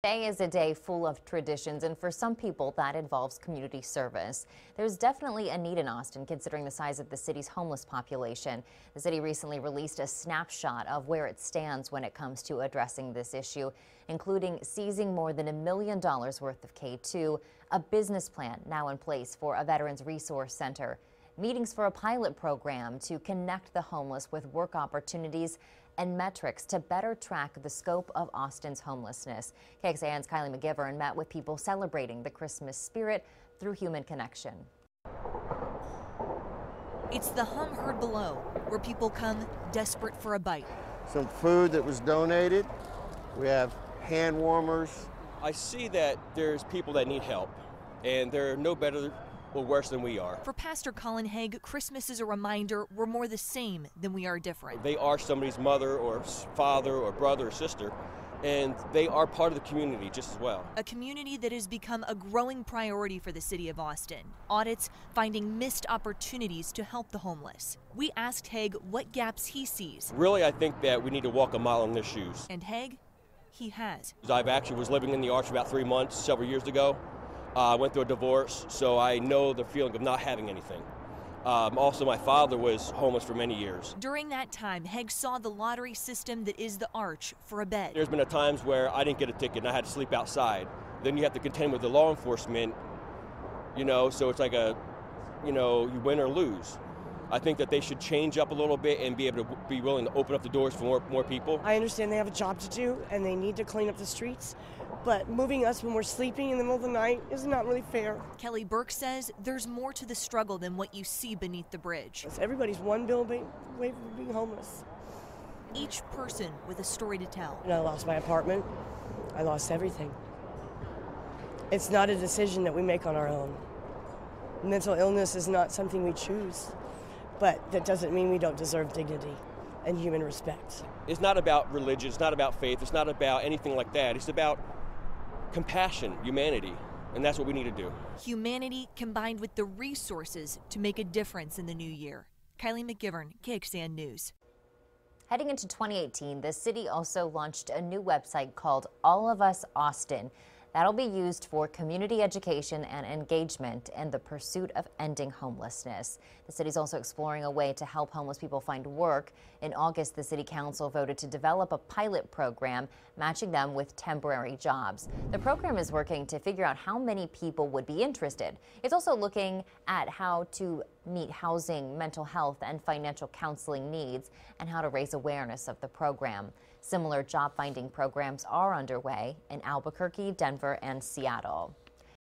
Today is a day full of traditions, and for some people that involves community service. There's definitely a need in Austin considering the size of the city's homeless population. The city recently released a snapshot of where it stands when it comes to addressing this issue, including seizing more than $1 million worth of K2, a business plan now in place for a Veterans Resource Center, meetings for a pilot program to connect the homeless with work opportunities, and metrics to better track the scope of Austin's homelessness. KXAN's Kylie McGivern met with people celebrating the Christmas spirit through human connection. It's the hum heard below, where people come desperate for a bite. Some food that was donated. We have hand warmers. I see that there's people that need help, and they're no better or worse than we are. For Pastor Colin Haig, Christmas is a reminder we're more the same than we are different. They are somebody's mother or father or brother or sister, and they are part of the community just as well. A community that has become a growing priority for the city of Austin. Audits finding missed opportunities to help the homeless. We asked Haig what gaps he sees. Really, I think that we need to walk a mile in their shoes. And Haig, he has. I actually was living in the Arch for about 3 months several years ago. I went through a divorce, so I know the feeling of not having anything. Also, my father was homeless for many years. During that time, Haig saw the lottery system that is the Arch for a bed. There's been times where I didn't get a ticket and I had to sleep outside. Then you have to contend with the law enforcement, so it's like you win or lose. I think that they should change up a little bit and be able to be willing to open up the doors for more people. I understand they have a job to do and they need to clean up the streets, but moving us when we're sleeping in the middle of the night is not really fair. Kelly Burke says there's more to the struggle than what you see beneath the bridge. Everybody's one bill away from being homeless. Each person with a story to tell. I lost my apartment. I lost everything. It's not a decision that we make on our own. Mental illness is not something we choose. But that doesn't mean we don't deserve dignity and human respect. It's not about religion, it's not about faith, it's not about anything like that. It's about compassion, humanity, and that's what we need to do. Humanity combined with the resources to make a difference in the new year. Kylie McGivern, KXAN News. Heading into 2018, the city also launched a new website called All of Us Austin. That'll be used for community education and engagement in the pursuit of ending homelessness. The city's also exploring a way to help homeless people find work. In August, the city council voted to develop a pilot program matching them with temporary jobs. The program is working to figure out how many people would be interested. It's also looking at how to meet housing, mental health, and financial counseling needs and how to raise awareness of the program. Similar job finding programs are underway in Albuquerque, Denver, and Seattle.